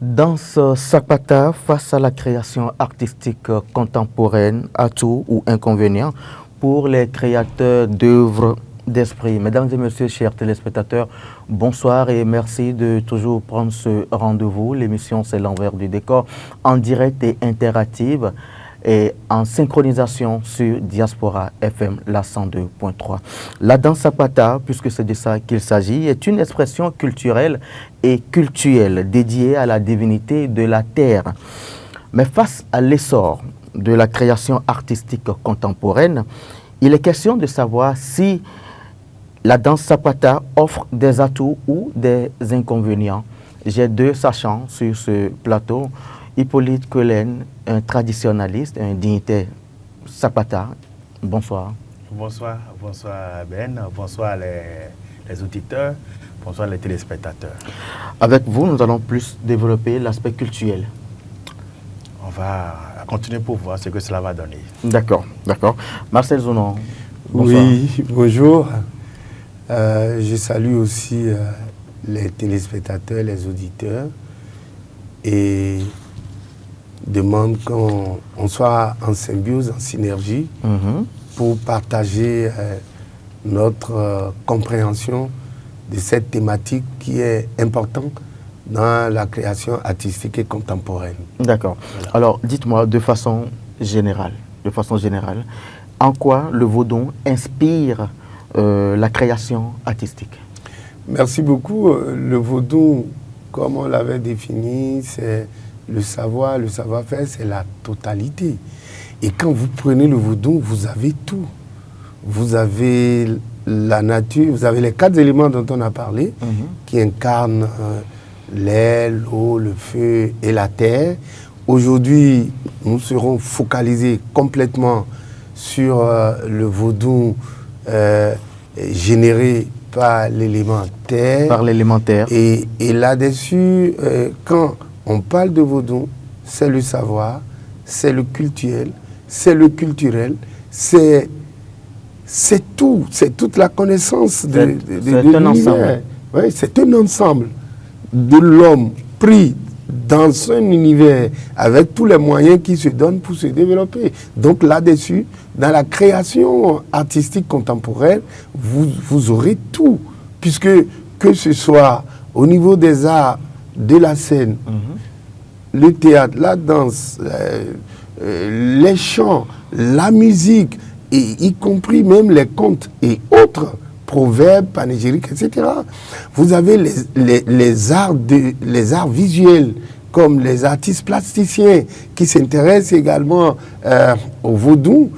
Danse Zapata face à la création artistique contemporaine, atout ou inconvénient pour les créateurs d'œuvres d'esprit. Mesdames et messieurs, chers téléspectateurs, bonsoir et merci de toujours prendre ce rendez-vous. L'émission c'est l'envers du décor en direct et interactive et en synchronisation sur Diaspora FM, la 102.3. La danse Zapata, puisque c'est de ça qu'il s'agit, est une expression culturelle et cultuelle dédiée à la divinité de la terre. Mais face à l'essor de la création artistique contemporaine, il est question de savoir si la danse Zapata offre des atouts ou des inconvénients. J'ai deux sachants sur ce plateau. Hippolyte Collen, un traditionnaliste, un dignitaire Zapata. Bonsoir. Bonsoir Ben, bonsoir les auditeurs, bonsoir les téléspectateurs. Avec vous, nous allons plus développer l'aspect culturel. On va continuer pour voir ce que cela va donner. D'accord. Marcel Zounon, bonsoir. Oui, bonjour. Je salue aussi les téléspectateurs, les auditeurs et demande qu'on soit en symbiose, en synergie pour partager notre compréhension de cette thématique qui est importante dans la création artistique et contemporaine. D'accord. Voilà. Alors, dites-moi de façon générale, en quoi le vaudou inspire la création artistique? Merci beaucoup. Le vaudou, comme on l'avait défini, c'est le savoir-faire, c'est la totalité. Et quand vous prenez le vaudou, vous avez tout. Vous avez la nature, vous avez les 4 éléments dont on a parlé, qui incarnent l'air, l'eau, le feu et la terre. Aujourd'hui, nous serons focalisés complètement sur le vaudou généré par l'élément terre. Par l'élémentaire. Et là-dessus, quand on parle de vaudou, c'est le savoir, c'est le culturel, c'est tout, c'est toute la connaissance de l'univers. Oui, c'est un ensemble de l'homme pris dans un univers avec tous les moyens qui se donnent pour se développer. Donc là-dessus, dans la création artistique contemporaine, vous aurez tout, puisque que ce soit au niveau des arts de la scène, le théâtre, la danse, les chants, la musique, et y compris même les contes et autres proverbes, panégyriques, etc. Vous avez les arts visuels, comme les artistes plasticiens qui s'intéressent également au vaudou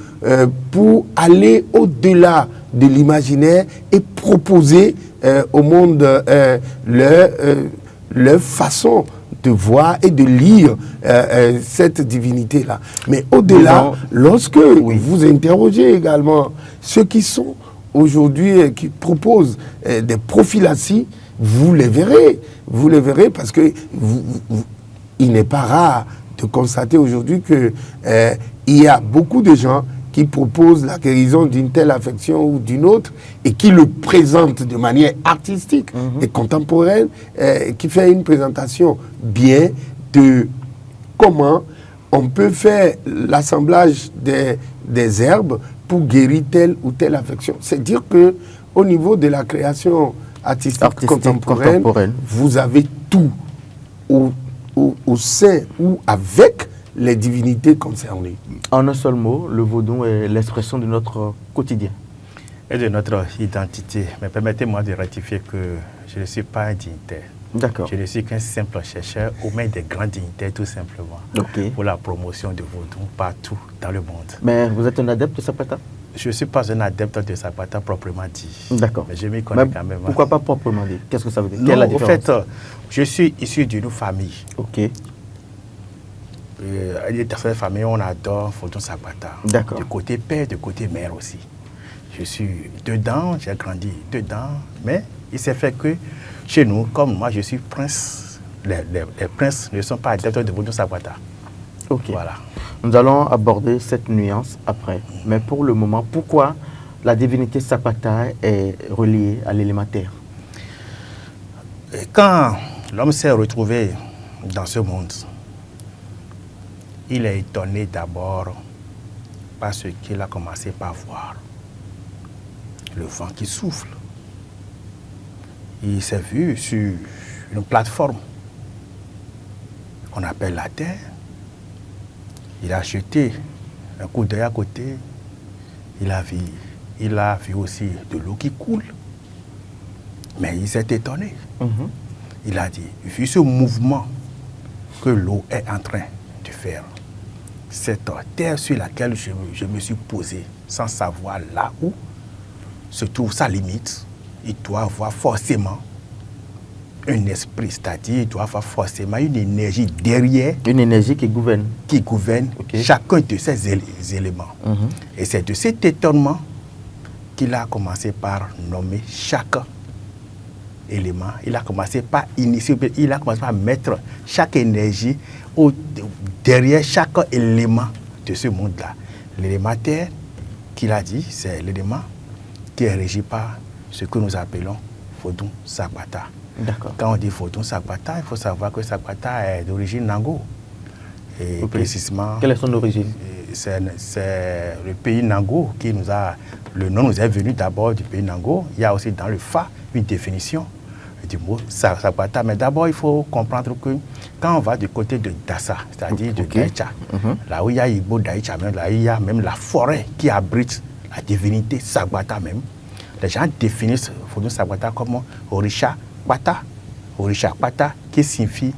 pour aller au-delà de l'imaginaire et proposer au monde leur façon de voir et de lire cette divinité-là. Mais au-delà, lorsque vous interrogez également ceux qui sont aujourd'hui, qui proposent des prophylaxies, vous les verrez parce que il n'est pas rare de constater aujourd'hui qu'il y a beaucoup de gens qui proposent la guérison d'une telle affection ou d'une autre et qui le présentent de manière artistique et contemporaine, qui fait une présentation bien de comment on peut faire l'assemblage des herbes pour guérir telle ou telle affection. C'est dire que au niveau de la création artistique contemporaine, vous avez tout au sein ou avec les divinités concernées. En un seul mot, le vaudou est l'expression de notre quotidien. Et de notre identité. Mais permettez-moi de rectifier que je ne suis pas un dignitaire. D'accord. Je ne suis qu'un simple chercheur au mains des grands dignitaires, tout simplement, pour la promotion du vaudou partout dans le monde. Mais vous êtes un adepte de Zapata? Je ne suis pas un adepte de Zapata proprement dit. D'accord. Mais je m'y connais quand même. Pourquoi pas proprement dit? Qu'est-ce que ça veut dire? Quelle est la différence? En fait, je suis issu d'une famille. Ok. Dans cette famille, on adore Vaudou Zapata. D'accord. Du côté père, du côté mère aussi. Je suis dedans, j'ai grandi dedans, mais il s'est fait que chez nous, comme moi je suis prince, les princes ne sont pas adeptes de Vaudou Zapata. Ok. Voilà. Nous allons aborder cette nuance après. Mais pour le moment, pourquoi la divinité Zapata est reliée à l'élémentaire? Quand l'homme s'est retrouvé dans ce monde, il est étonné d'abord par ce qu'il a commencé par voir. Le vent qui souffle. Il s'est vu sur une plateforme qu'on appelle la Terre. Il a jeté un coup d'œil à côté. Il a vu aussi de l'eau qui coule. Mais il s'est étonné. Il a dit, vu ce mouvement que l'eau est en train de faire, cette terre sur laquelle je me suis posé sans savoir là où se trouve sa limite, il doit avoir forcément un esprit, c'est-à-dire il doit avoir forcément une énergie derrière. Une énergie qui gouverne. Qui gouverne chacun de ces éléments. Et c'est de cet étonnement qu'il a commencé par nommer chaque élément. Il a commencé par initier, il a commencé par mettre chaque énergie derrière chaque élément de ce monde-là. L'élément terre, qu'il a dit, c'est l'élément qui est régi par ce que nous appelons Vodun Sagbata. Quand on dit Vodun Sagbata, il faut savoir que Sagbata est d'origine Nango. Et précisément... Quelle est son origine? C'est le pays Nango qui nous a... Le nom nous est venu d'abord du pays Nango. Il y a aussi dans le Fa une définition du mot Sagbata. Mais d'abord, il faut comprendre que quand on va du côté de Dassa, c'est-à-dire de Daïcha, là où il y a Igbo Daïcha, là où il y a même la forêt qui abrite la divinité Sagbata même, les gens définissent Vodun Sagbata comme Orisha Kpata. Orisha Kpata qui signifie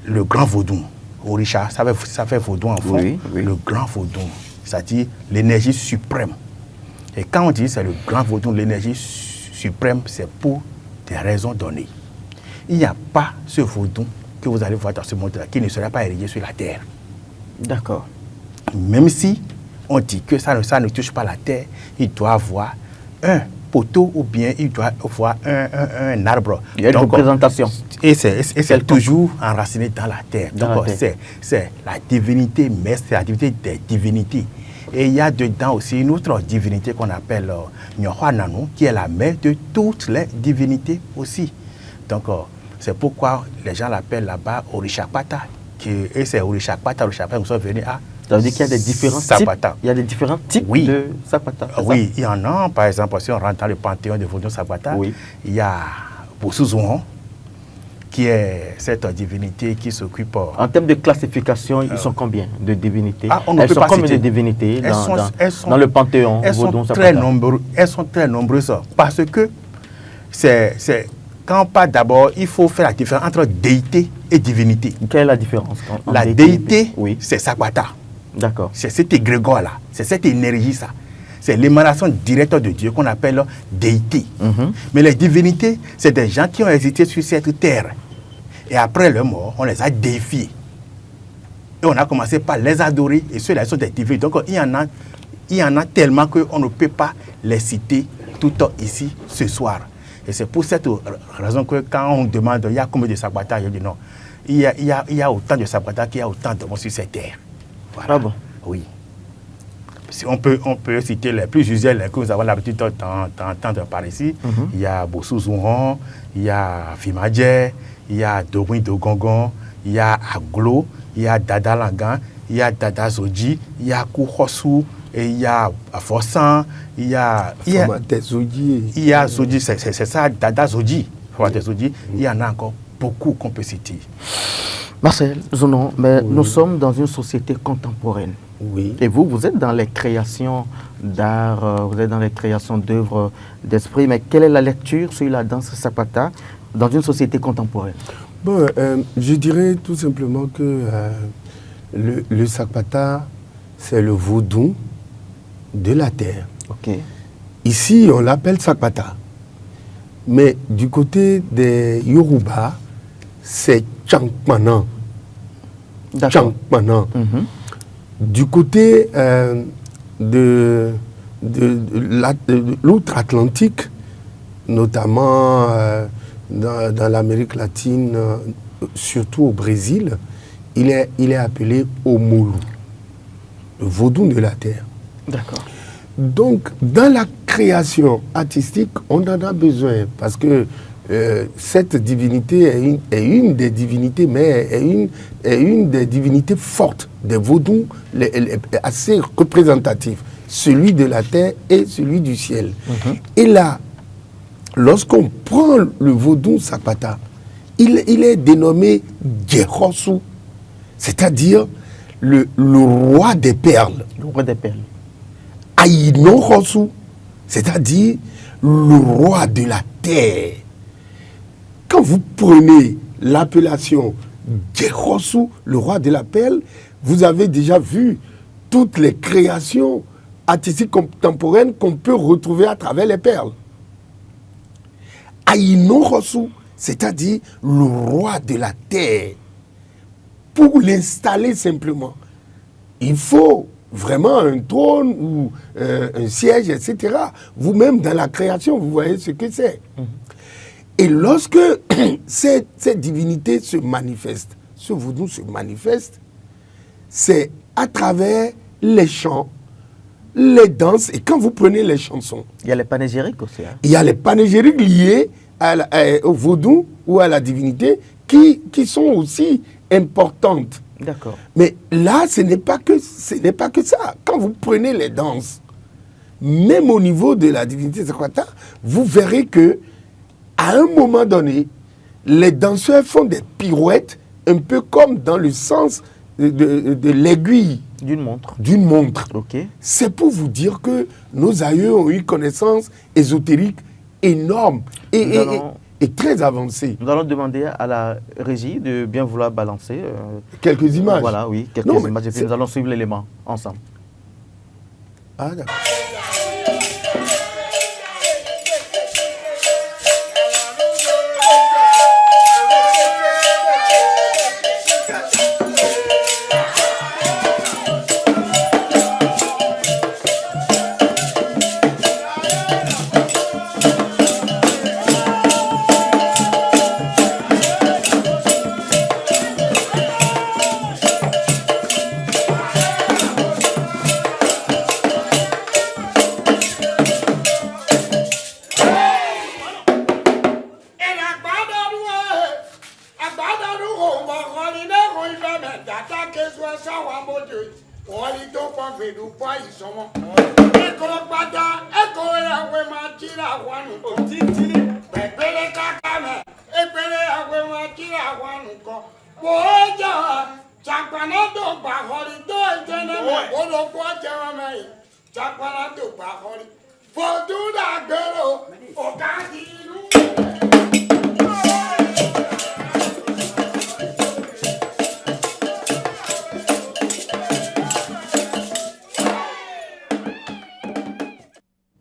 le grand vaudou. Orisha, ça fait vaudou en fond, le grand vaudou, c'est-à-dire l'énergie suprême. Et quand on dit c'est le grand vaudou, l'énergie suprême, c'est pour des raisons données. Il n'y a pas ce vaudou que vous allez voir dans ce monde-là qui ne sera pas érigé sur la terre. D'accord. Même si on dit que ça ne touche pas la terre, il doit avoir un poteau ou bien il doit avoir un arbre. Il y a une représentation. Et c'est toujours enraciné dans la terre. Donc c'est la divinité, mais c'est la divinité des divinités. Et il y a dedans aussi une autre divinité qu'on appelle Nyohwananu, qui est la mère de toutes les divinités aussi. Donc c'est pourquoi les gens l'appellent là-bas Orisha Kpata. Et c'est Orisha Kpata, nous sommes venus à... Ça veut dire qu'il y a des différents types. Il y a des différents types de Sagbata. Oui, il y en a. Par exemple, si on rentre dans le panthéon de Vodun Sagbata, il y a Bosuzouan, qui est cette divinité qui s'occupe... En termes de classification, ils sont combien de divinités? Elles sont combien de divinités dans le panthéon Vodun Sagbata? Elles sont très nombreuses parce que quand on parle d'abord, il faut faire la différence entre déité et divinité. Quelle est la différence? La déité, c'est Sagbata. D'accord. C'est cet égrégore-là, c'est cette énergie-ça. C'est l'émanation directe de Dieu qu'on appelle déité. Mais les divinités, c'est des gens qui ont existé sur cette terre. Et après leur mort, on les a déifiés. Et on a commencé par les adorer. Et ceux-là sont des divinités. Donc il y en a tellement qu'on ne peut pas les citer tout ici ce soir. Et c'est pour cette raison que quand on demande, il y a combien de Sagbata, je dis non. Il y a autant de Sagbata qu'il y a autant de monde sur cette terre. Voilà. Ah bon? Oui. Si on peut citer les plus usuels que nous avons l'habitude d'entendre par ici. Il y a Bosuzouan, il y a Fimadje, il y a Dogwin Dogongon, il y a Aglo, il y a Dada Langan, il y a Dada Zoji, il y a Koukhosou, et il y a Forsan, il y a Zoji, c'est ça, Dada Zoji. Il y en a encore beaucoup qu'on peut citer. Marcel Zounon, mais nous sommes dans une société contemporaine. Oui. Et vous êtes dans les créations d'art, vous êtes dans les créations d'œuvres d'esprit, mais quelle est la lecture sur la danse Sagbata dans une société contemporaine? Bon, je dirais tout simplement que le Sagbata, c'est le vaudou de la terre. Okay. Ici, on l'appelle Sagbata. Mais du côté des Yoruba, c'est Chankmanan. Chankmanan. Du côté de l'outre-Atlantique, notamment dans l'Amérique latine, surtout au Brésil, il est appelé Omolu, le vaudou de la terre. D'accord. Donc, dans la création artistique, on en a besoin parce que cette divinité est une des divinités, mais est une des divinités fortes des vaudous, assez représentatifs, celui de la terre et celui du ciel. Et là, lorsqu'on prend le vaudou Sapata, il est dénommé Djerosu, c'est-à-dire le roi des perles. Le roi des perles. Aïnorosu, c'est-à-dire le roi de la terre. Quand vous prenez l'appellation Djerosu, le roi de la perle, vous avez déjà vu toutes les créations artistiques contemporaines qu'on peut retrouver à travers les perles. Aïnorosu, c'est-à-dire le roi de la terre. Pour l'installer simplement, il faut vraiment un trône ou un siège, etc. Vous-même, dans la création, vous voyez ce que c'est. Et lorsque cette divinité se manifeste, ce vaudou se manifeste, c'est à travers les chants, les danses. Et quand vous prenez les chansons, il y a les panégyriques aussi. Hein. Il y a les panégyriques liés au vaudou ou à la divinité qui sont aussi importantes. D'accord. Mais là, ce n'est pas que ça. Quand vous prenez les danses, même au niveau de la divinité Sakwata, vous verrez que à un moment donné, les danseurs font des pirouettes, un peu comme dans le sens de l'aiguille d'une montre. D'une montre. Okay. C'est pour vous dire que nos aïeux ont eu connaissance ésotérique énorme et très avancée. Nous allons demander à la régie de bien vouloir balancer quelques images. Voilà, oui, quelques images. Et puis nous allons suivre l'élément ensemble. Ah, d'accord.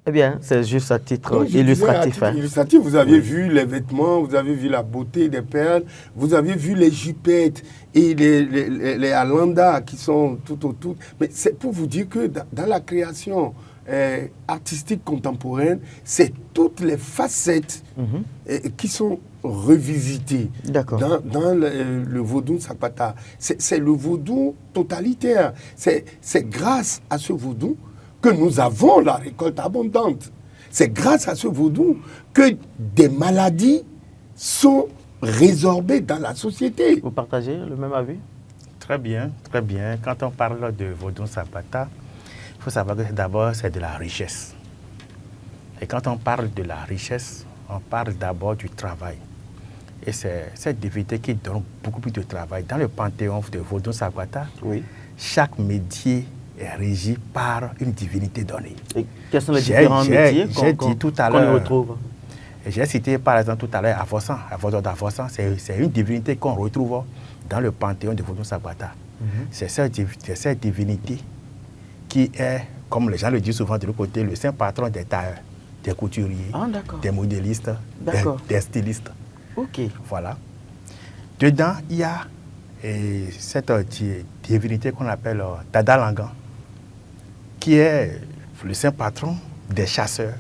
Eh bien, c'est juste à titre illustratif. Illustratif, vous avez vu les vêtements, vous avez vu la beauté des perles, vous avez vu les jupettes et les alandas qui sont tout autour. Mais c'est pour vous dire que dans la création artistique contemporaine, c'est toutes les facettes qui sont revisitées dans le vaudou Sapata. C'est le vaudou totalitaire. C'est grâce à ce vaudou que nous avons la récolte abondante. C'est grâce à ce vaudou que des maladies sont résorbées dans la société. Vous partagez le même avis? Très bien, très bien. Quand on parle de vaudou Sapata, il faut savoir que d'abord, c'est de la richesse. Et quand on parle de la richesse, on parle d'abord du travail. Et c'est cette divinité qui donne beaucoup plus de travail. Dans le panthéon de vaudou Sapata, chaque métier est régi par une divinité donnée. Et quels sont les différents métiers qu'on retrouve? J'ai cité par exemple tout à l'heure Avossan. C'est une divinité qu'on retrouve dans le panthéon de vaudou Sapata. C'est cette divinité qui est, comme les gens le disent souvent de l'autre côté, le saint patron des tailleurs, des couturiers, des modélistes, des stylistes. Ok. Voilà. Dedans, il y a cette divinité qu'on appelle Tadalangan, qui est le saint patron des chasseurs,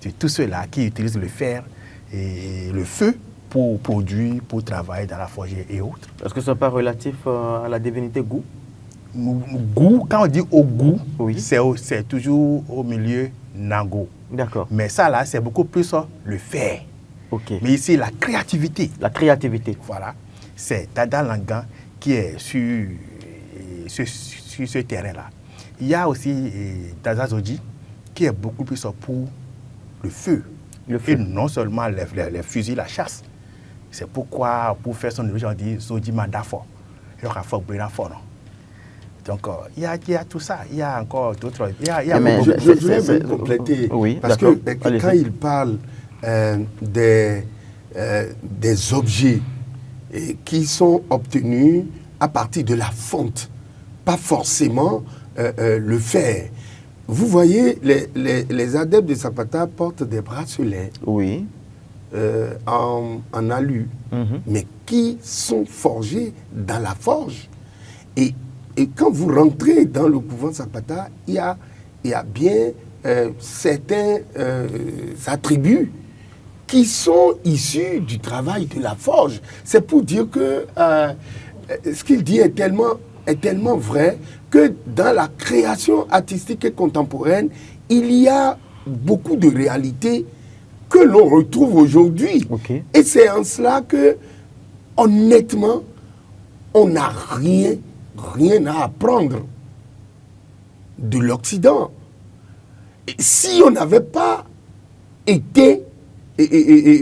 de tous ceux-là qui utilisent le fer et le feu pour produire, pour travailler dans la forge et autres. Est-ce que ce n'est pas relatif à la divinité Gou? Gou, quand on dit au Gou, c'est toujours au milieu Nango. D'accord. Mais ça là, c'est beaucoup plus le fer. Ok. Mais ici, la créativité. La créativité. Voilà. C'est Dada Langan qui est sur ce terrain-là. Il y a aussi Dada Zodji qui est beaucoup plus pour le feu. Et non seulement les fusils, la chasse. C'est pourquoi, pour faire son évolution, on dit Zodji Mandafort. Il y aura fort fort, non? Donc, il y a tout ça. Il y a encore d'autres. Je voulais même compléter. Oui, parce que quand il parle des objets qui sont obtenus à partir de la fonte, pas forcément le fer. Vous voyez, les adeptes de Zapata portent des bracelets en alu, mais qui sont forgés dans la forge. Et quand vous rentrez dans le couvent Zapata, il y a bien certains attributs qui sont issus du travail de la forge. C'est pour dire que ce qu'il dit est tellement vrai que dans la création artistique et contemporaine, il y a beaucoup de réalités que l'on retrouve aujourd'hui. Okay. Et c'est en cela que, honnêtement, on n'a rien à apprendre de l'Occident. Et si on n'avait pas été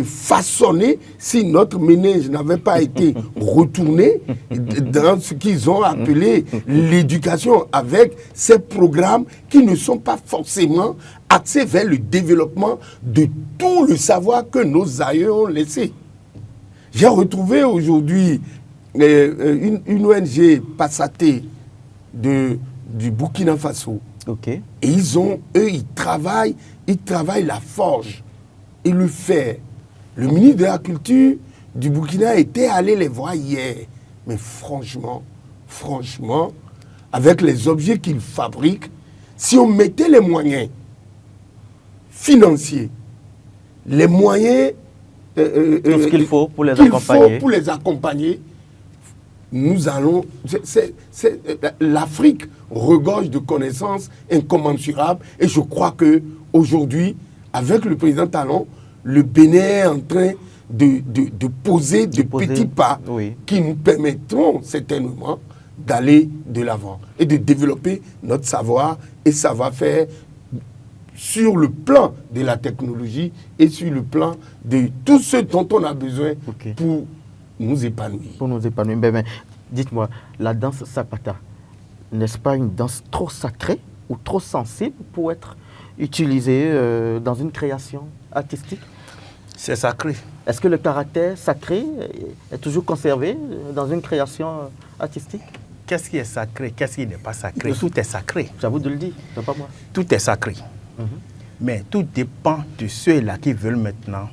façonné, si notre ménage n'avait pas été retourné dans ce qu'ils ont appelé l'éducation avec ces programmes qui ne sont pas forcément axés vers le développement de tout le savoir que nos aïeux ont laissé. J'ai retrouvé aujourd'hui une ONG Passaté du Burkina Faso. Okay. Et ils travaillent la forge et le fer. Le ministre de la Culture du Burkina était allé les voir hier. Mais franchement, avec les objets qu'ils fabriquent, si on mettait les moyens financiers, les moyens tout ce qu'il faut pour les accompagner, nous allons... L'Afrique regorge de connaissances incommensurables et je crois qu'aujourd'hui, avec le président Talon, le Bénin est en train de poser de petits pas qui nous permettront certainement d'aller de l'avant et de développer notre savoir et savoir-faire sur le plan de la technologie et sur le plan de tout ce dont on a besoin pour nous épanouir. Pour nous épanouir. Ben, dites-moi, la danse Zapata, n'est-ce pas une danse trop sacrée ou trop sensible pour être utilisée dans une création artistique? C'est sacré. Est-ce que le caractère sacré est toujours conservé dans une création artistique? Qu'est-ce qui est sacré? Qu'est-ce qui n'est pas sacré? Tout est sacré. C'est à vous de le dire, c'est pas moi. Tout est sacré. Mais tout dépend de ceux-là qui veulent maintenant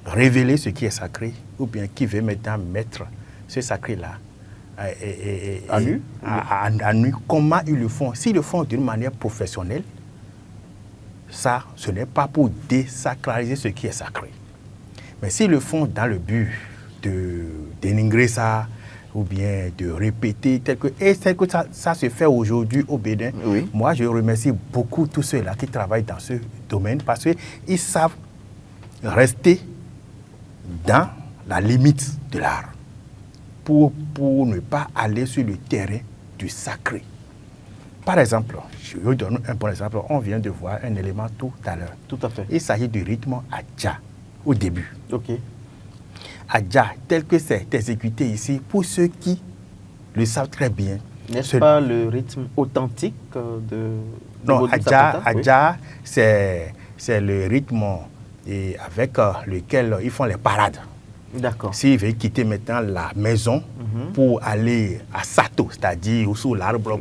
révéler ce qui est sacré ou bien qui veulent maintenant mettre ce sacré-là à nu. À nu. Comment ils le font? S'ils le font d'une manière professionnelle, ça, ce n'est pas pour désacraliser ce qui est sacré. Mais s'ils le font dans le but de dénigrer ça, ou bien de répéter, tel que ça se fait aujourd'hui au Bénin. Oui. Moi, je remercie beaucoup tous ceux-là qui travaillent dans ce domaine parce qu'ils savent rester dans la limite de l'art pour ne pas aller sur le terrain du sacré. Par exemple, je vous donne un bon exemple. On vient de voir un élément tout à l'heure. Tout à fait. Il s'agit du rythme Adja au début. Ok. Adja, tel que c'est exécuté ici, pour ceux qui le savent très bien. N'est-ce pas le rythme authentique de non, Zapata? Adja, c'est le rythme avec lequel ils font les parades. D'accord. S'ils veulent quitter maintenant la maison pour aller à Sato, c'est-à-dire sous l'arbre,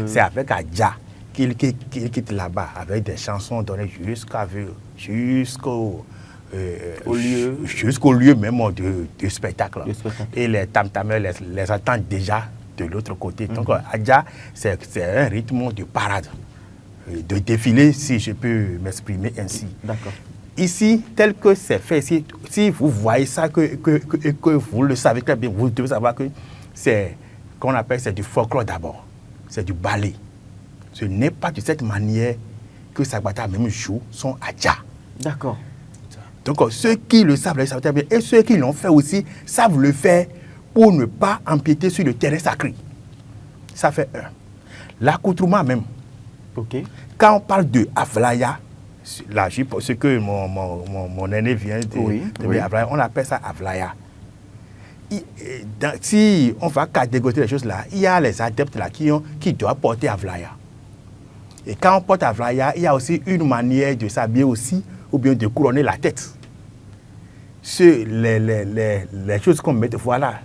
c'est avec Adja qu'ils quittent là-bas, avec des chansons données jusqu'au lieu même du spectacle. Et les tam-tamers les attendent déjà de l'autre côté. Donc, Adja, c'est un rythme de parade, de défilé, si je peux m'exprimer ainsi. D'accord. Ici, tel que c'est fait, si vous voyez ça, que vous le savez très bien, vous devez savoir que c'est qu'on appelle, c'est du folklore d'abord, c'est du ballet. Ce n'est pas de cette manière que Zapata même joue son Adja. D'accord. Donc, ceux qui le savent, et ceux qui l'ont fait aussi, savent le faire pour ne pas empiéter sur le terrain sacré. Ça fait un. L'accoutrement même. Ok. Quand on parle de Avlaya, la jupe, ce que mon aîné vient de dire, Avlaya, on appelle ça Avlaya. Si on va catégoriser les choses là, il y a les adeptes là qui doivent porter Avlaya. Et quand on porte Avlaya, il y a aussi une manière de s'habiller aussi, ou bien de couronner la tête. Les choses qu'on met, voilà,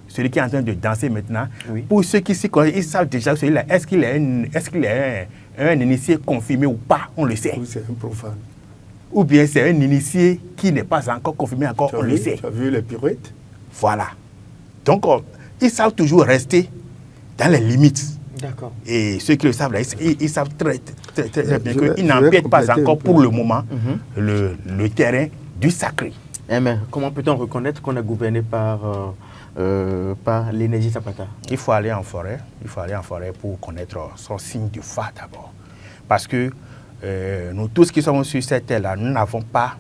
celui qui est en train de danser maintenant, pour ceux qui s'y connaissent, ils savent déjà celui-là, est-ce qu'il est un initié confirmé ou pas, on le sait. Oui, c'est un profane. Ou bien c'est un initié qui n'est pas encore confirmé, on le sait. Tu as vu les pirouettes? Voilà. Donc, ils savent toujours rester dans les limites. D'accord. Et ceux qui le savent, là, ils savent très bien qu'ils n'empiètent pas encore pour le moment le terrain du sacré. Mais comment peut-on reconnaître qu'on est gouverné par l'énergie Zapata? Il faut aller en forêt. Il faut aller en forêt pour connaître son signe du phare d'abord. Parce que nous tous qui sommes sur cette terre-là, nous n'avons pas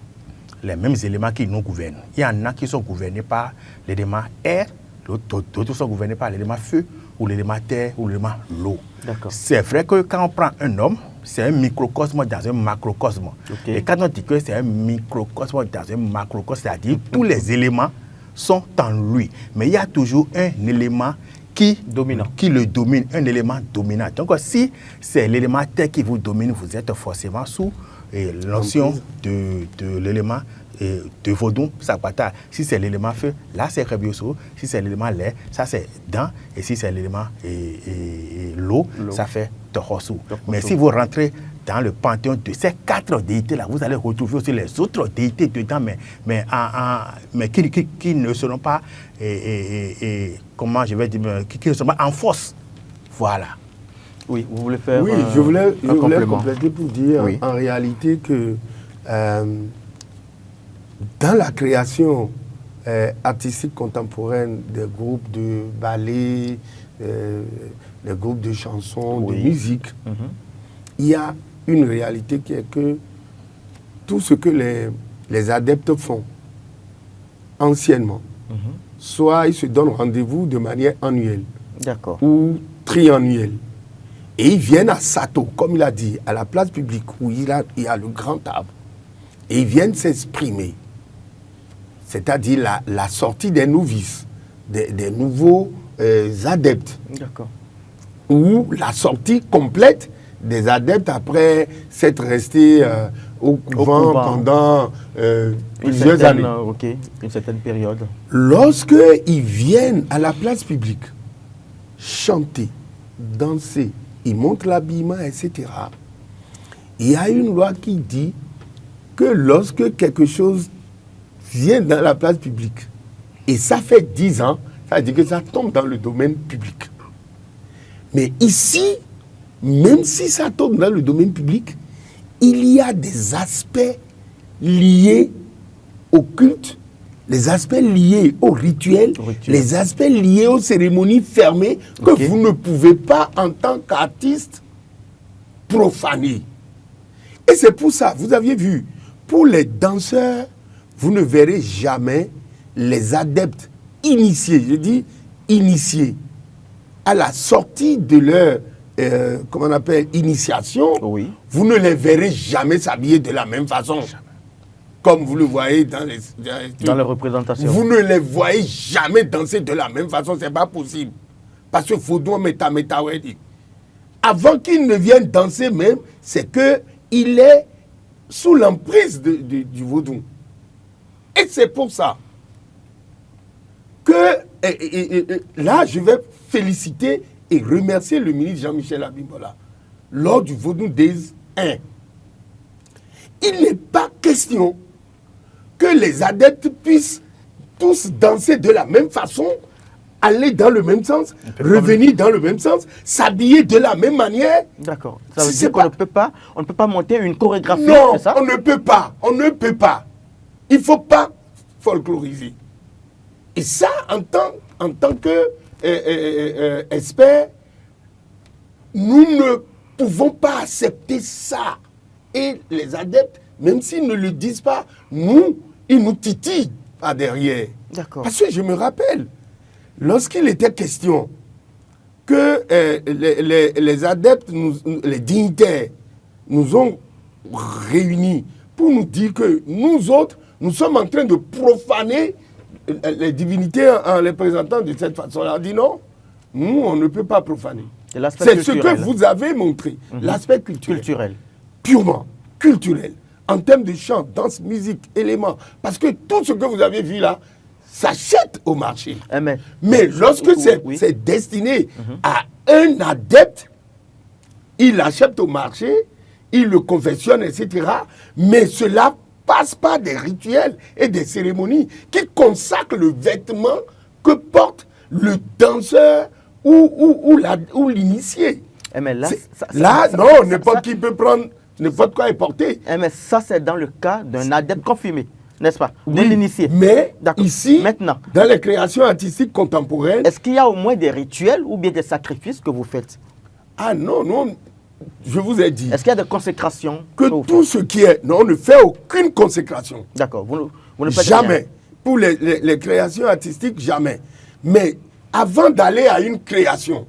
les mêmes éléments qui nous gouvernent. Il y en a qui sont gouvernés par l'élément air, d'autres sont gouvernés par l'élément feu, ou l'élément terre, ou l'élément l'eau. C'est vrai que quand on prend un homme, c'est un microcosme dans un macrocosme. Et quand on dit que c'est un microcosme dans un macrocosme, c'est-à-dire tous les éléments sont en lui. Mais il y a toujours un élément qui le domine, un élément dominant. Donc si c'est l'élément terre qui vous domine, vous êtes forcément sous l'onction de l'élément de Vodou, Zapata. Si c'est l'élément feu, là c'est Rebioso. Si c'est l'élément l'air, ça c'est Dan. Et si c'est l'élément l'eau, ça fait Tohosu. Mais si vous rentrez dans le panthéon de ces 4 déités-là, vous allez retrouver aussi les autres déités dedans, mais qui ne seront pas, comment je vais dire, qui ne seront pas en force. Voilà. Oui, vous voulez faire oui, je voulais compléter pour dire en réalité que dans la création artistique contemporaine des groupes de ballet, des groupes de chansons, de musique, il y a une réalité qui est que tout ce que les adeptes font anciennement, soit ils se donnent rendez-vous de manière annuelle ou triannuelle. Et ils viennent à Sato, comme il a dit, à la place publique où il y a le grand arbre. Et ils viennent s'exprimer. C'est-à-dire la sortie des novices, des nouveaux adeptes. Ou la sortie complète des adeptes après s'être restés au couvent pendant plusieurs années. Une certaine période. Lorsqu'ils viennent à la place publique, chanter, danser, ils montrent l'habillement, etc. Il y a une loi qui dit que lorsque quelque chose vient dans la place publique, et ça fait 10 ans, ça veut dire que ça tombe dans le domaine public. Mais ici, même si ça tombe dans le domaine public, il y a des aspects liés au culte, les aspects liés au rituel, les aspects liés aux cérémonies fermées que vous ne pouvez pas, en tant qu'artiste, profaner. Et c'est pour ça, vous aviez vu, pour les danseurs, vous ne verrez jamais les adeptes initiés, je dis initiés, à la sortie de leur, comment on appelle, initiation, vous ne les verrez jamais s'habiller de la même façon. Comme vous le voyez dans les représentations. Vous ne les voyez jamais danser de la même façon, ce n'est pas possible. Parce que Vodou Metametawedi, avant qu'il ne vienne danser même, c'est qu'il est sous l'emprise du Vodou. Et c'est pour ça que là, je vais féliciter et remercier le ministre Jean-Michel Abimbola. Lors du Vodou Days 1, il n'est pas question que les adeptes puissent tous danser de la même façon, aller dans le même sens, revenir dans le même sens, s'habiller de la même manière. D'accord. Ça veut dire qu'on ne peut pas monter une chorégraphie, non, c'est ça? On ne peut pas. Il ne faut pas folkloriser. Et ça, en tant que expert, nous ne pouvons pas accepter ça. Et les adeptes, même s'ils ne le disent pas, nous, il nous titille par derrière. D'accord. Parce que je me rappelle, lorsqu'il était question que les adeptes, les dignitaires, nous ont réunis pour nous dire que nous autres, nous sommes en train de profaner les divinités en les présentant de cette façon-là. On dit non, nous, on ne peut pas profaner. C'est ce que vous avez montré, l'aspect culturel. Purement culturel. En termes de chant, danse, musique, éléments. Parce que tout ce que vous avez vu là, s'achète au marché. Mais lorsque c'est destiné à un adepte, il l'achète au marché, il le confectionne, etc. Mais cela passe par des rituels et des cérémonies qui consacrent le vêtement que porte le danseur ou l'initié. Là, non, n'importe qui peut prendre n'importe quoi et porter. Mais ça, c'est dans le cas d'un adepte confirmé, n'est-ce pas? De l'initié. Mais ici, maintenant, dans les créations artistiques contemporaines... Est-ce qu'il y a au moins des rituels ou bien des sacrifices que vous faites? Ah non, non, je vous ai dit... Est-ce qu'il y a des consécrations? Que tout ce qui est... Non, on ne fait aucune consécration. D'accord. Vous ne faites jamais. Rien. Pour les créations artistiques, jamais. Mais avant d'aller à une création,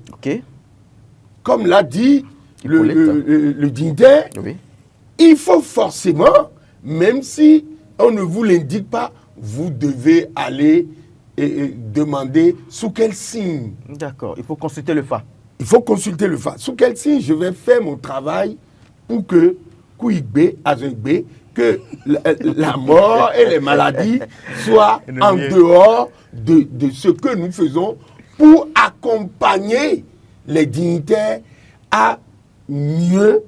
comme l'a dit le dignitaire, il faut forcément, même si on ne vous l'indique pas, vous devez aller et demander sous quel signe. D'accord, il faut consulter le Fa. Il faut consulter le Fa. Sous quel signe je vais faire mon travail pour que Kouigbe, Azengbe, que la mort et les maladies soient en dehors de ce que nous faisons pour accompagner les dignitaires à mieux,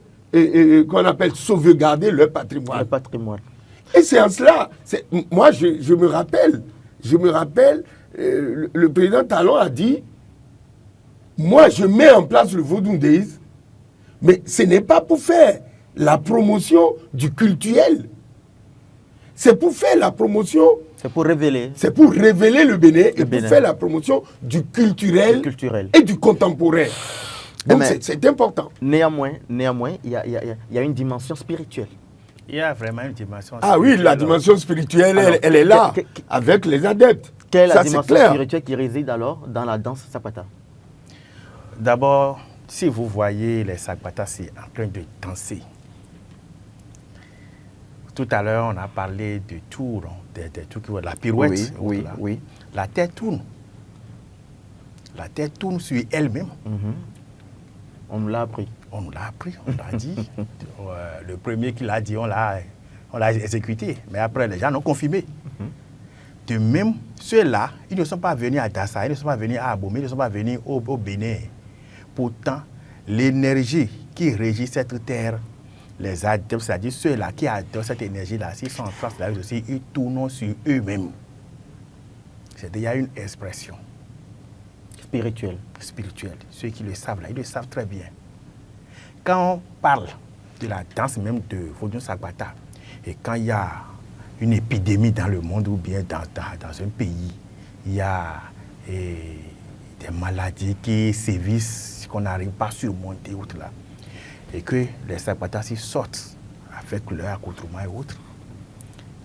qu'on appelle sauvegarder leur patrimoine. Le patrimoine. Et c'est en cela, moi je me rappelle, le président Talon a dit, moi je mets en place le Vodou Days, mais ce n'est pas pour faire la promotion du cultuel. C'est pour faire la promotion... C'est pour révéler. C'est pour révéler le Bénin et pour faire la promotion du culturel, et du contemporain. Donc c'est important. Néanmoins, il y a une dimension spirituelle. Il y a vraiment une dimension spirituelle. Ah oui, la dimension spirituelle, alors, elle est là, avec les adeptes. Quelle est la dimension spirituelle qui réside alors dans la danse Sapata? D'abord, si vous voyez les Sapata, c'est en train de danser. Tout à l'heure, on a parlé de tours, de la pirouette. Oui. La tête tourne. La tête tourne sur elle-même. On nous l'a appris. On nous l'a appris, on l'a dit. Le premier qui l'a dit, on l'a exécuté. Mais après, les gens l'ont confirmé. De même, ceux-là, ils ne sont pas venus à Dassa, ils ne sont pas venus à Abomey, ils ne sont pas venus au Bénin. Pourtant, l'énergie qui régit cette terre, les adeptes, c'est-à-dire ceux-là qui adorent cette énergie-là, s'ils sont en France, là aussi, ils tournent sur eux-mêmes. C'est déjà une expression. Spirituelle. Ceux qui le savent, là, ils le savent très bien. Quand on parle de la danse même de Vodou Sapata, et quand il y a une épidémie dans le monde ou bien dans un pays, il y a des maladies qui sévissent, qu'on n'arrive pas à surmonter, autres là, et que les Sapata s'y sortent avec leur accoutrement et autres,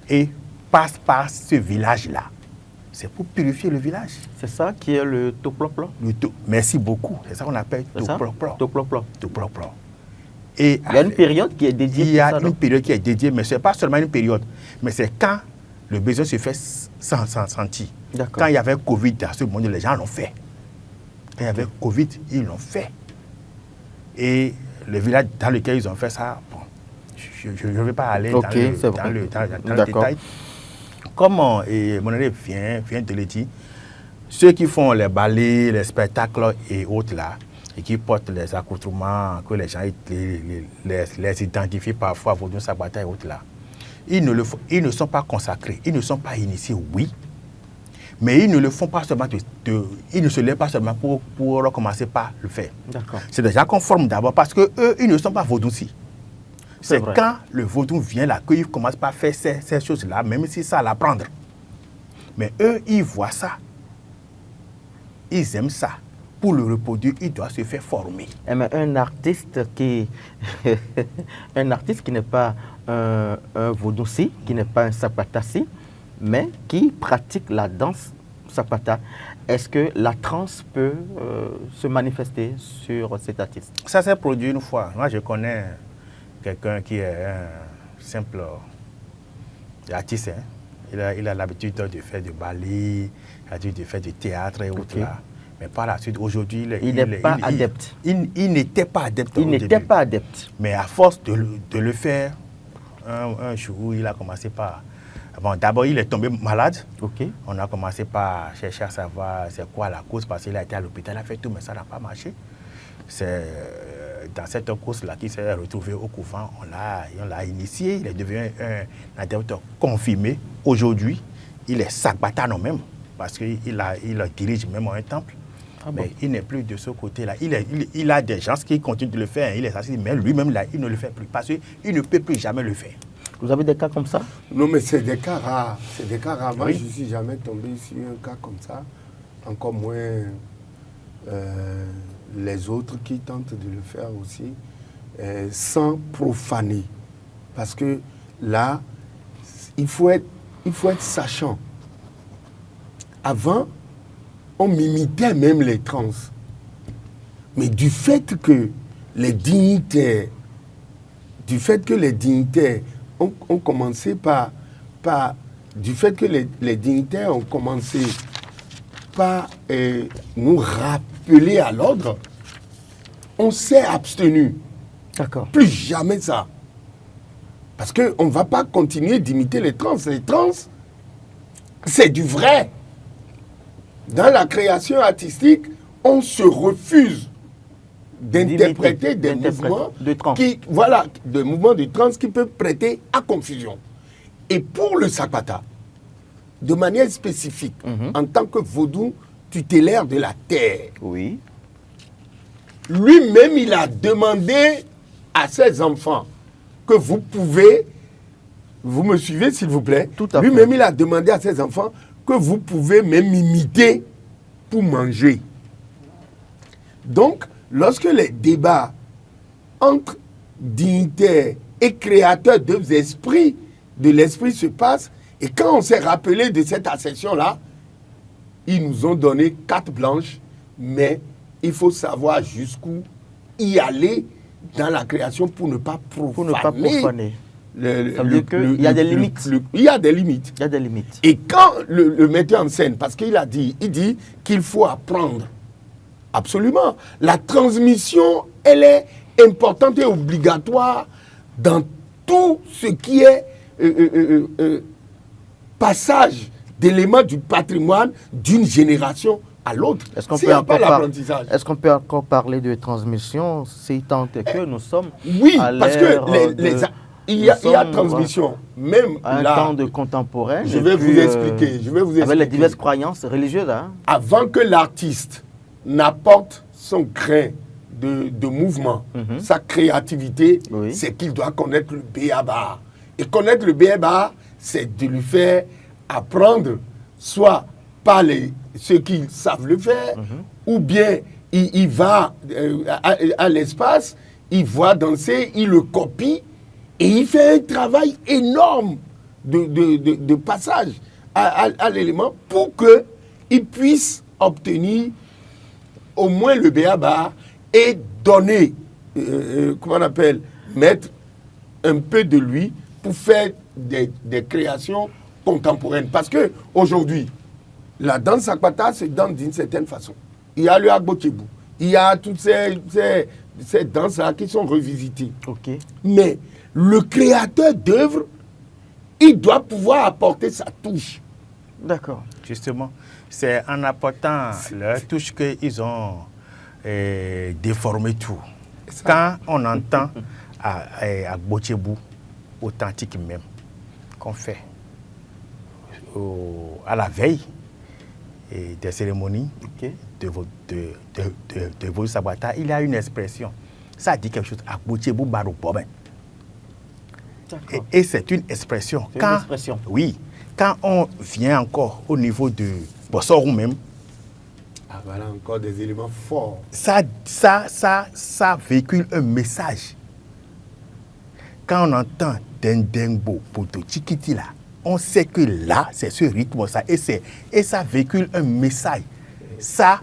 et passent par ce village-là. C'est pour purifier le village. C'est ça qui est le Toploplo. Merci beaucoup. C'est ça qu'on appelle Toploplo. Et il y a une période qui est dédiée. Il y a une période qui est dédiée, mais ce n'est pas seulement une période, mais c'est quand le besoin se fait sans sentir. Quand il y avait Covid dans ce monde, les gens l'ont fait. Quand il y avait Covid, ils l'ont fait. Et le village dans lequel ils ont fait ça, bon, je ne vais pas aller dans le détail. Comme mon élève vient de le dire, ceux qui font les ballets, les spectacles et autres là, et qui portent les accoutrements, que les gens les identifient parfois, Vodou Sapata et autres là, ils ne sont pas consacrés, ils ne sont pas initiés, oui, mais ils ne le font pas seulement, ils ne se lèvent pas seulement pour commencer par le faire. C'est déjà conforme d'abord parce qu'eux, ils ne sont pas vaudoucis. C'est quand le vaudou vient là qu'ils commencent par faire ces choses-là, même si ça à l'apprendre. Mais eux, ils voient ça. Ils aiment ça. Pour le reproduire, il doit se faire former. Mais un artiste qui n'est pas un vaudouci, qui n'est pas un sapatassi, mais qui pratiquent la danse Zapata. Est-ce que la transe peut se manifester sur cet artiste? Ça s'est produit une fois. Moi, je connais quelqu'un qui est un simple artiste. Hein. Il a l'habitude de faire du ballet, l'habitude de faire du théâtre et autres là. Mais par la suite, aujourd'hui, il n'est pas adepte. Il n'était pas adepte. Il n'était pas adepte. Mais à force de le faire, un jour, il a commencé par... Bon, d'abord, il est tombé malade. Okay. On a commencé par chercher à savoir c'est quoi la cause, parce qu'il a été à l'hôpital, il a fait tout, mais ça n'a pas marché. C'est dans cette course-là qu'il s'est retrouvé au couvent. On l'a initié, il est devenu un adepte confirmé. Aujourd'hui, il est Sakbatano même, parce qu'il dirige même un temple. Ah mais bon. Il n'est plus de ce côté-là. Il a des gens qui continuent de le faire, il est assis, mais lui-même, là, il ne le fait plus, parce qu'il ne peut plus jamais le faire. Vous avez des cas comme ça? Non, mais c'est des cas rares. C'est des cas rares. Moi, oui. je ne suis jamais tombé sur un cas comme ça. Encore moins les autres qui tentent de le faire aussi, sans profaner. Parce que là, il faut être sachant. Avant, on imitait même les trans. Mais du fait que les dignitaires ont commencé du fait que les dignitaires ont commencé par nous rappeler à l'ordre, on s'est abstenu. D'accord. Plus jamais ça. Parce qu'on ne va pas continuer d'imiter les trans. Les trans, c'est du vrai. Dans la création artistique, on se refuse d'interpréter des mouvements des mouvements de trans qui peuvent prêter à confusion. Et pour le Zapata, de manière spécifique, en tant que vaudou tutélaire de la terre, oui. Lui-même, il a demandé à ses enfants que vous me suivez s'il vous plaît, lui-même il a demandé à ses enfants que vous pouvez même imiter pour manger. Donc, lorsque les débats entre dignitaires et créateurs d'œuvres esprits de l'esprit se passent, et quand on s'est rappelé de cette accession-là, ils nous ont donné carte blanche, mais il faut savoir jusqu'où y aller dans la création pour ne pas profaner. Ça veut dire qu'il y a des limites. Il y a des limites. Il y a des limites. Et quand le metteur en scène, parce qu'il dit qu'il faut apprendre. Absolument. La transmission, elle est importante et obligatoire dans tout ce qui est passage d'éléments du patrimoine d'une génération à l'autre. Est-ce qu'on peut encore parler de transmission si tant est que nous sommes à parce que il y a transmission. Même à un temps de contemporain. Je vais vous expliquer. Avec les diverses croyances religieuses. Hein? Avant que l'artiste n'apporte son grain de mouvement, sa créativité, c'est qu'il doit connaître le béaba. Et connaître le béaba, c'est de lui faire apprendre, soit par ceux qui savent le faire, ou bien il va à l'espace, il voit danser, il le copie, et il fait un travail énorme de passage à l'élément pour qu'il puisse obtenir au moins le béaba et donner, mettre un peu de lui pour faire des créations contemporaines. Parce qu'aujourd'hui, la danse Zapata se danse d'une certaine façon. Il y a le Agbochebu, il y a toutes ces danses-là qui sont revisitées. Okay. Mais le créateur d'œuvres, il doit pouvoir apporter sa touche. D'accord. Justement, c'est en apportant leur touche qu'ils ont déformé tout. Quand on entend à Gbochebu, authentique même, qu'on fait à la veille des cérémonies de vos Zapata, il y a une expression. Ça dit quelque chose. À Gbochebu Barou Bobin. Et c'est une expression. Oui. Quand on vient encore au niveau de Bossorou même, voilà encore des éléments forts. Ça véhicule un message. Quand on entend Dendengbo, Poto Chikiti là, on sait que là, c'est ce rythme-là, et ça véhicule un message. Ça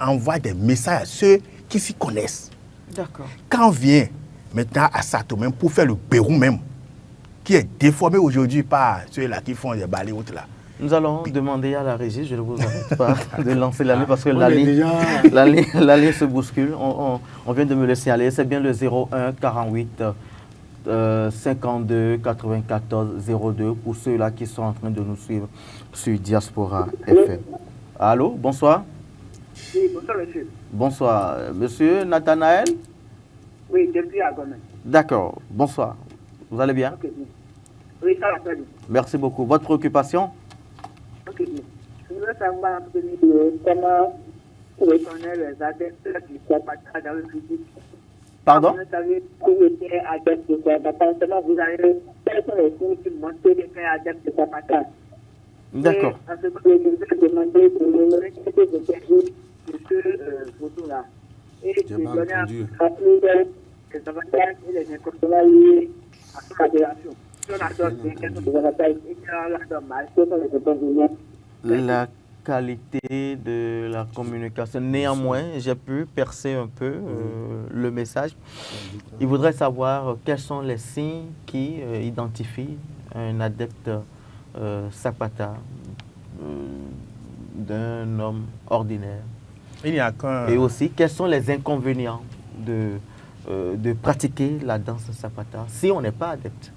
envoie des messages à ceux qui s'y connaissent. D'accord. Quand on vient maintenant à Sato même pour faire le Pérou même, qui est déformé aujourd'hui par ceux-là qui font des balais autres là. Nous allons demander à la régie, je ne vous arrête pas, de lancer la ligne parce que on la est ligne, déjà- la ligne se bouscule. On vient de me le signaler. C'est bien le 01 48 52 94 02 pour ceux-là qui sont en train de nous suivre sur Diaspora FM. Allô, bonsoir. Oui, bonsoir, monsieur. Bonsoir. Monsieur Nathanaël? Oui, depuis Agomé. D'accord, bonsoir. Vous allez bien? Ok, bien. Oui, ça va très bien. Merci beaucoup. Votre préoccupation? Ok, bien. Je voudrais savoir un peu comment reconnaître les adeptes du Kwapata dans le public. Pardon? Vous savez, vous êtes adepte du Kwapata. Seulement, vous avez quels sont les signes qui montrent que quelqu'un est adepte du Kwapata? D'accord. Et en ce que je voudrais demander pour le respect de cette photo-là. Et J'ai de mal donner un entendu. rappel des avantages et les inconvénients liés à cette fédération. Si on adopte quels sont les avantages et si on adopte mal, quels sont les inconvénients? La qualité de la communication. Néanmoins, j'ai pu percer un peu le message. Il voudrait savoir quels sont les signes qui identifient un adepte Zapata d'un homme ordinaire. Il n'y a qu'un... Et aussi, quels sont les inconvénients de pratiquer la danse Zapata si on n'est pas adepte?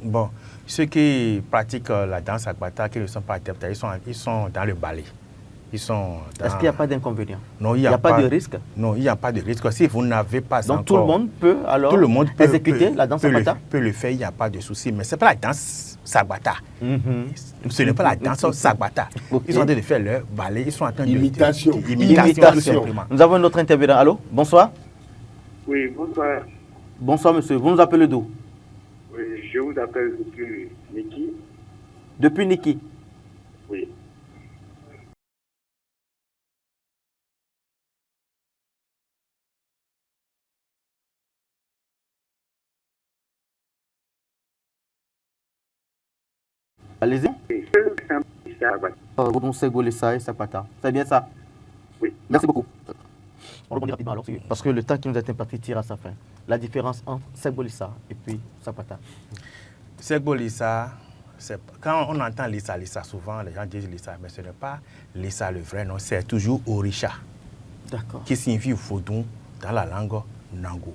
Bon, ceux qui pratiquent la danse Zapata, qui ne sont pas adeptes, ils sont dans le ballet. Ils sont dans... Est-ce qu'il n'y a pas d'inconvénient? Non, il n'y a pas de risque? Non, il n'y a pas de risque. Si vous n'avez pas Donc encore... tout le monde peut alors Tout le monde peut, exécuter la danse Zapata? peut le faire, il n'y a pas de souci. Mais ce n'est pas la danse Zapata. Ce n'est pas la danse Zapata. Ok. Ils sont en train de faire leur ballet. Ils sont en train Imitation. de... Imitation. tout simplement. Nous avons un autre intervenant. Allô? Bonsoir. Oui, bonsoir. Bonsoir, monsieur. Vous nous appelez d'où? Oui, je vous appelle depuis Niki. Depuis Niki. Oui. Allez-y. Oui, c'est un Vous Ségolissa et Zapata. C'est bien ça? Oui. Merci beaucoup. On rebondit rapidement alors, parce que le temps qui nous est imparti tire à sa fin. La différence entre Ségolissa et puis Zapata. Sego Lissa, quand on entend Lissa, souvent les gens disent Lissa, mais ce n'est pas Lissa le vrai nom, c'est toujours Orisha, D'accord. qui signifie Vodou dans la langue Nango.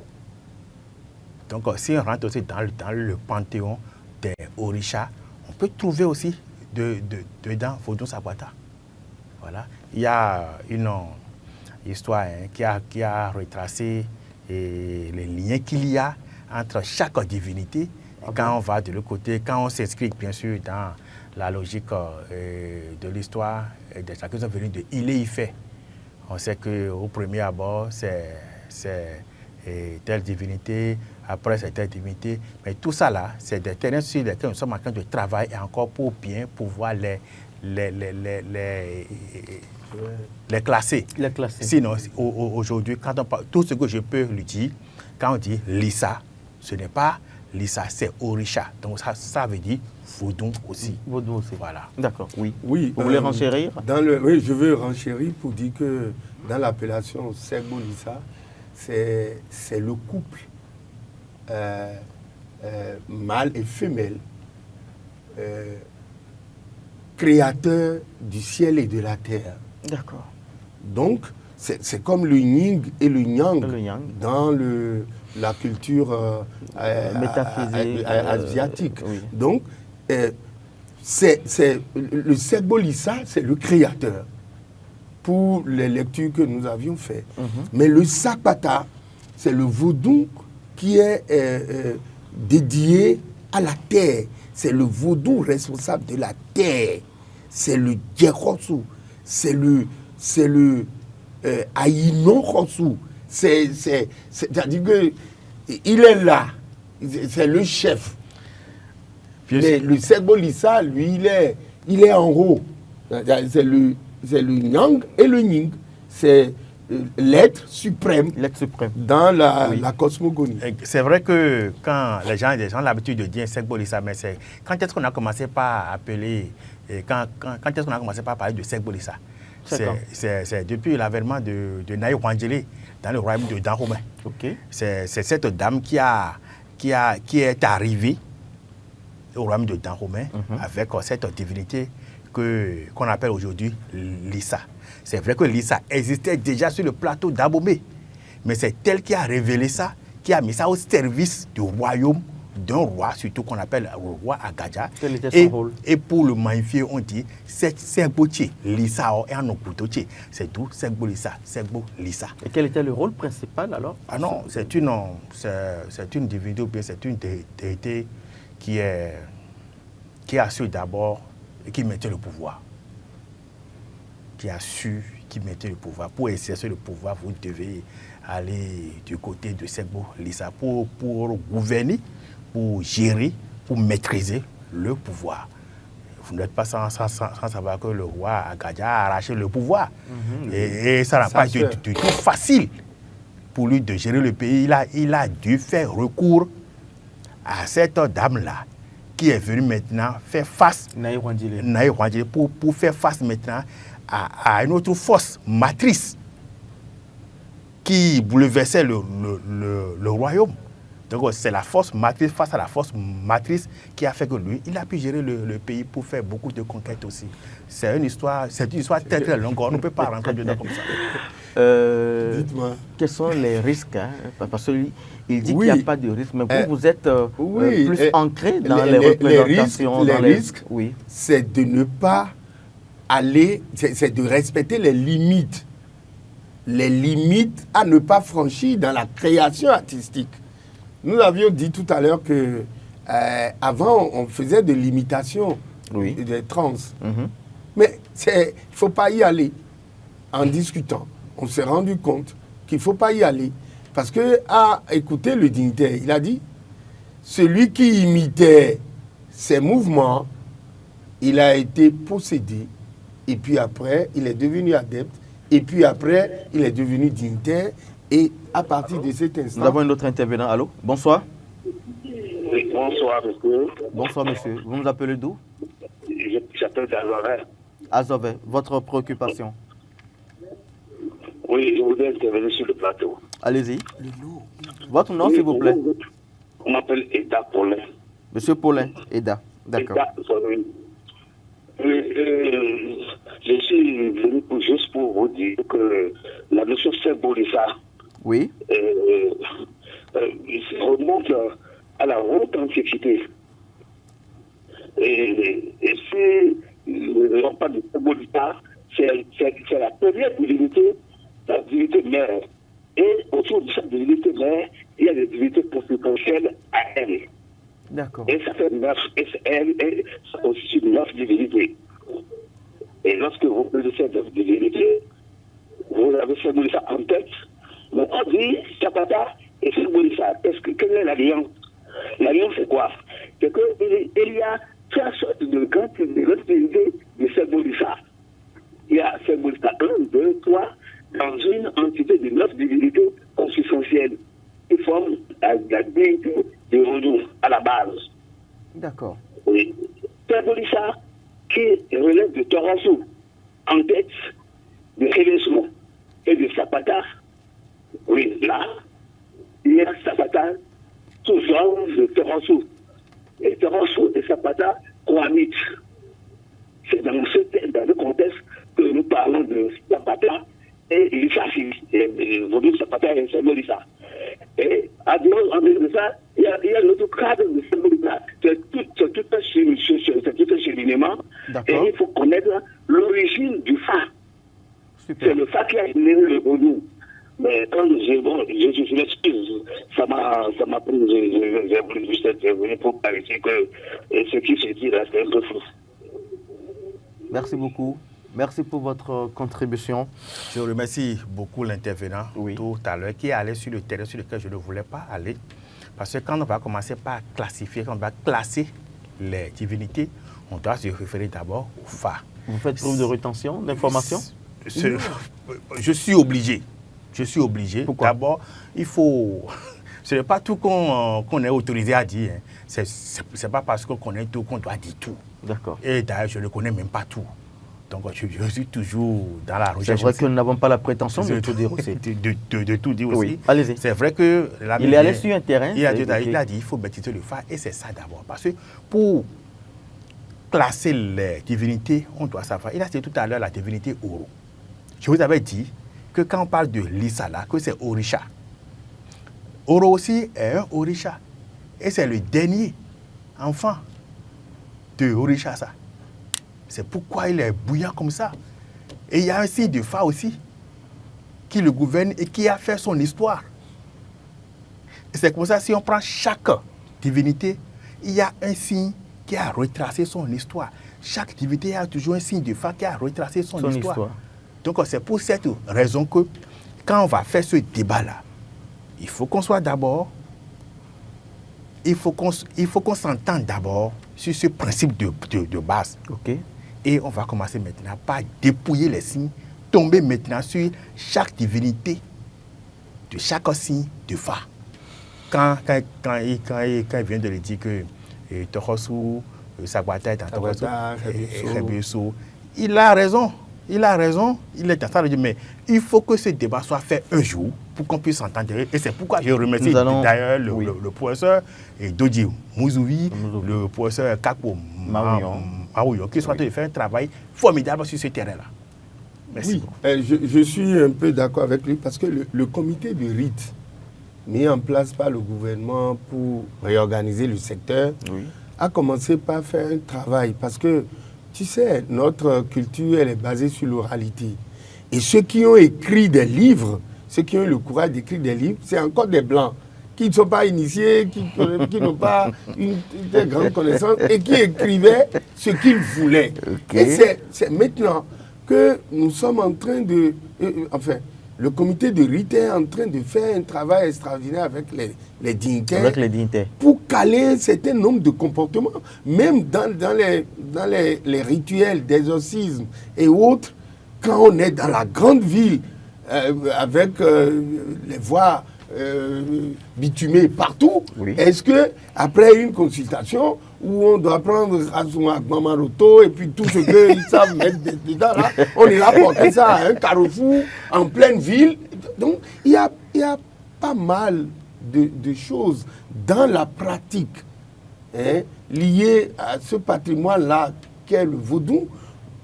Donc si on rentre aussi dans le panthéon des Orisha, on peut trouver aussi dedans Vodou Zapata. Voilà. Il y a une histoire qui a retracé les liens qu'il y a entre chaque divinité. Quand on va de l'autre côté, quand on s'inscrit bien sûr dans la logique de l'histoire des gens qui sont venus de Ilé-Ifé, on sait qu'au premier abord, c'est telle divinité, après c'est telle divinité, mais tout ça là, c'est des terrains sur lesquels nous sommes en train de travailler encore pour bien pouvoir les classer. Les classer. Sinon, aujourd'hui, quand on parle, tout ce que je peux lui dire, quand on dit Lissa, ce n'est pas Lissa, c'est Orisha. Donc ça veut dire Vodou aussi. Vodou aussi. Voilà. D'accord, oui. Oui, Vous voulez renchérir? Oui, je veux renchérir pour dire que dans l'appellation Ségolissa, c'est le couple mâle et femelle, créateur du ciel et de la terre. D'accord. Donc, c'est comme le yin et le yang, Le yang. dans la culture Métaphysique, asiatique. oui. Donc, le Ségolissa, c'est le créateur pour les lectures que nous avions faites. Mais le Zapata, c'est le vaudou qui est dédié à la terre. C'est le vaudou responsable de la terre. C'est le Djekosu. C'est le Aïno Khosu. C'est-à-dire qu'il est là. C'est le chef. Mais le Ségolissa, lui, il est en haut. C'est le yang et le ning. C'est l'être suprême L'être suprême. dans la cosmogonie. C'est vrai que quand les gens ont l'habitude de dire Segbo Lissa, mais c'est quand est-ce qu'on a commencé par appeler, quand est-ce qu'on a commencé par parler de Segbo Lissa? C'est depuis l'avènement de Naï Wangele dans le royaume de Dahomey. Ok. C'est cette dame qui est arrivée au royaume de Dahomey avec cette divinité qu'on appelle aujourd'hui Lissa. C'est vrai que Lissa existait déjà sur le plateau d'Abomey, mais c'est elle qui a révélé ça, qui a mis ça au service du royaume d'un roi, surtout qu'on appelle le roi Agadja. Quel était son rôle? Et pour le magnifier, on dit c'est Botier, Lissa et un Okutotier. C'est tout, Segbo Lissa, Segbo Lissa. Et quel était le rôle principal alors? Ah non, c'est une divinité ou bien c'est une déité qui a su d'abord et qui mettait le pouvoir. Qui mettait le pouvoir. Pour exercer le pouvoir, vous devez aller du côté de Segbo Lissa pour gouverner, pour gérer, pour maîtriser le pouvoir. Vous n'êtes pas sans savoir que le roi Agadja a arraché le pouvoir. Et ça n'a pas été du tout facile pour lui de gérer le pays. Il a dû faire recours à cette dame-là qui est venue maintenant faire face Naï Wangele pour faire face maintenant à une autre force matrice qui bouleversait le royaume. Donc c'est la force matrice face à la force matrice qui a fait que lui, il a pu gérer le pays pour faire beaucoup de conquêtes aussi. C'est une histoire très très longue, on ne peut pas rentrer dedans comme ça. Dites-moi. Quels sont les risques Parce qu'il dit qu'il Oui. n'y a pas de risque, mais vous êtes plus ancré dans les Les représentations. risques, Oui. c'est de ne pas aller, c'est de respecter les limites à ne pas franchir dans la création artistique. Nous avions dit tout à l'heure que avant on faisait de l'imitation des trans, mais il ne faut pas y aller. En discutant, on s'est rendu compte qu'il ne faut pas y aller parce que à écouter le dignitaire, il a dit celui qui imitait ses mouvements, il a été possédé. Et puis après, il est devenu adepte. Et puis après, il est devenu dignitaire. Et à partir de cet instant... Nous avons un autre intervenant. Allô? Bonsoir. Oui, bonsoir, monsieur. Bonsoir, monsieur. Vous nous appelez d'où? J'appelle d'Azoré. Azové. Votre préoccupation? Oui, je voudrais intervenir sur le plateau. Allez-y. Votre nom, s'il vous plaît? On m'appelle Eda Paulin. Monsieur Paulin, Eda. D'accord. Oui. Je suis venu juste pour vous dire que la notion Segbo Lissa remonte à la haute antiquité. Et si on parle de Segbo Lissa, c'est la première divinité, la divinité mère. Et autour de cette divinité mère, il y a des divinités conséquentielles à elle. D'accord. Et ça fait 9, et ça constitue 9 divinités. Et lorsque vous prenez cette divinité, vous avez Segbo Lissa en tête. Mais on dit Sapata et Segbo Lissa. Quelle est l'alliance? L'alliance, c'est quoi? C'est qu'il y a 3 sortes de grandes divinités de Segbo Lissa. Il y a Segbo Lissa 1, 2, 3, dans une entité de 9 divinités consubstantielles qui forment la divinité de Vodou à la base. D'accord. Oui. Segbo Lissa qui relève de Torassou en tête de Réveillon et de Sapata. Oui, là, il y a Sapata sous forme de Torassou. Et Torassou et Sapata cohabitent. C'est dans ce contexte que nous parlons de Sapata et Lissa. Vodou Sapata et Segbo Lissa. Et en dehors de ça, il y a l'autre cadre de Segbo Lissa. C'est tout un cheminement. Et il faut connaître l'origine du Fa. C'est le Fa qui a généré le Vodou. Mais quand je m'excuse, ça m'a pris, j'ai voulu juste intervenir pour clarifier que ce qui se dit là, c'est un peu flou. Merci beaucoup. Merci pour votre contribution. Je remercie beaucoup l'intervenant tout à l'heure qui est allé sur le terrain sur lequel je ne voulais pas aller. Parce que quand on va commencer par classifier, quand on va classer les divinités, on doit se référer d'abord au Fa. Vous faites preuve de rétention d'informations? Je suis obligé. Je suis obligé. Pourquoi? D'abord, il faut... Ce n'est pas tout qu'on est autorisé à dire. Hein. C'est pas parce qu'on connaît tout qu'on doit dire tout. D'accord. Et d'ailleurs, je ne connais même pas tout. Donc, je suis toujours dans la C'est recherche. vrai aussi. que nous n'avons pas la prétention de tout dire aussi. de tout dire aussi. Oui, allez-y. C'est vrai que... Il est allé sur un terrain. Il a dit il faut maîtriser le phare. Et c'est ça d'abord. Parce que pour classer les divinités, on doit savoir. Il a dit tout à l'heure la divinité Oro. Je vous avais dit que quand on parle de l'Isala, que c'est Orisha. Oro aussi est un Orisha. Et c'est le dernier enfant de Orisha, ça. C'est pourquoi il est bouillant comme ça. Et il y a un signe de Fa aussi, qui le gouverne et qui a fait son histoire. Et c'est comme ça, si on prend chaque divinité, il y a un signe qui a retracé son histoire. Chaque divinité a toujours un signe de Fa qui a retracé son histoire. Donc c'est pour cette raison que quand on va faire ce débat-là, il faut qu'on soit d'abord, il faut qu'on s'entende d'abord sur ce principe de base. Ok. Et on va commencer maintenant par dépouiller les signes, tomber maintenant sur chaque divinité de chaque signe de Fa. Quand il vient de le dire que Torosu, Sagbata est en Torosu, Rebeso, il a raison. Il a raison, il est en train de dire, mais il faut que ce débat soit fait un jour pour qu'on puisse s'entendre. Et c'est pourquoi je remercie d'ailleurs le professeur Dodi Mouzouvi, le professeur Kako Maouyo, qui sont en train de faire un travail formidable sur ce terrain-là. Merci beaucoup. Je suis un peu d'accord avec lui parce que le comité de rite mis en place par le gouvernement pour réorganiser le secteur a commencé par faire un travail parce que tu sais, notre culture, elle est basée sur l'oralité. Et ceux qui ont écrit des livres, ceux qui ont eu le courage d'écrire des livres, c'est encore des Blancs qui ne sont pas initiés, qui n'ont pas une grande connaissance et qui écrivaient ce qu'ils voulaient. Okay. Et c'est maintenant que nous sommes en train de... enfin, le comité de rite est en train de faire un travail extraordinaire avec les dignitaires. Pour caler un certain nombre de comportements, même dans les rituels d'exorcisme et autres, quand on est dans la grande ville, avec les voies bitumées partout, est-ce que après une consultation, où on doit prendre Mamaroto et puis tout ce qu'ils savent mettre dedans, là, on ira porter ça à un carrefour en pleine ville. Donc, il y a pas mal de choses dans la pratique liées à ce patrimoine-là qu'est le vaudou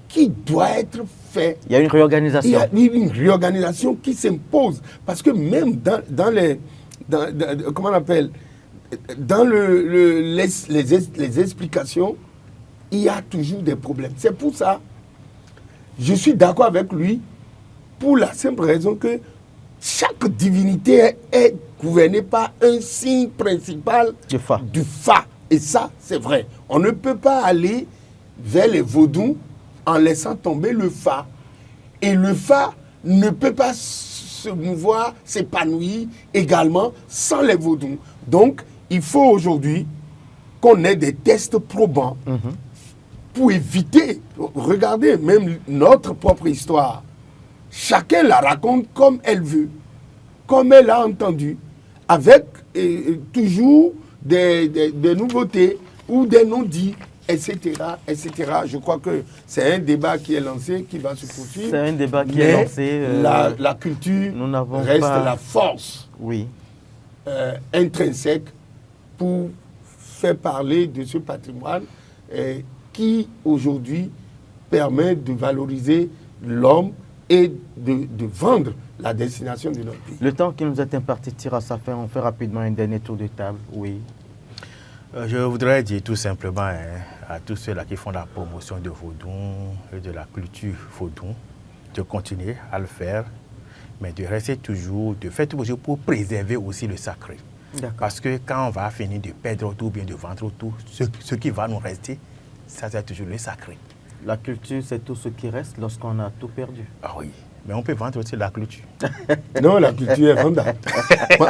qui doit être fait. Il y a une réorganisation. Il y a une réorganisation qui s'impose. Parce que même dans les... comment on appelle, dans les explications, il y a toujours des problèmes. C'est pour ça, je suis d'accord avec lui, pour la simple raison que chaque divinité est gouvernée par un signe principal du Fa. Et ça, c'est vrai. On ne peut pas aller vers les vaudous en laissant tomber le Fa. Et le Fa ne peut pas se mouvoir, s'épanouir également sans les vaudous. Donc, il faut aujourd'hui qu'on ait des tests probants pour éviter, regardez, même notre propre histoire. Chacun la raconte comme elle veut, comme elle a entendu, avec toujours des nouveautés ou des non-dits, etc., etc. Je crois que c'est un débat qui est lancé, qui va se poursuivre. C'est un débat qui est lancé. La culture reste la force intrinsèque pour faire parler de ce patrimoine qui, aujourd'hui, permet de valoriser l'homme et de vendre la destination de notre pays. Le temps qui nous est imparti tire à sa fin. On fait rapidement un dernier tour de table. Oui. Je voudrais dire tout simplement à tous ceux-là qui font la promotion de vaudou et de la culture vaudou de continuer à le faire, mais de rester toujours, de faire tout pour préserver aussi le sacré. Parce que quand on va finir de perdre tout, bien de vendre tout, ce qui va nous rester, ça c'est toujours le sacré. La culture, c'est tout ce qui reste lorsqu'on a tout perdu. Ah oui, mais on peut vendre aussi la culture. Non, la culture est vendable.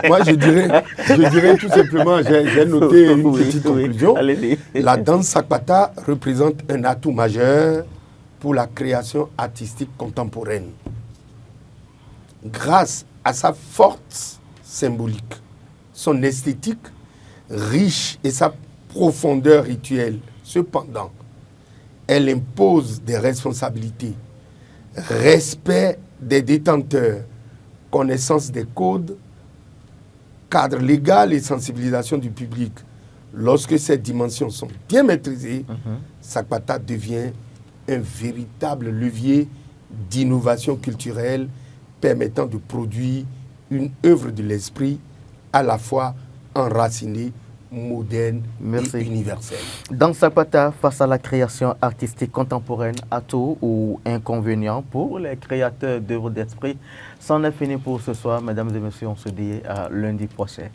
moi, je dirais tout simplement, j'ai noté une petite conclusion. La danse Sagbata représente un atout majeur pour la création artistique contemporaine. Grâce a sa force symbolique, son esthétique riche et sa profondeur rituelle. Cependant, elle impose des responsabilités, respect des détenteurs, connaissance des codes, cadre légal et sensibilisation du public. Lorsque ces dimensions sont bien maîtrisées, Sakpata devient un véritable levier d'innovation culturelle permettant de produire une œuvre de l'esprit à la fois enracinée, moderne et universelle. Dans Sakpata, face à la création artistique contemporaine, atout ou inconvénient pour les créateurs d'œuvres d'esprit, c'en est fini pour ce soir. Mesdames et messieurs, on se dit à lundi prochain.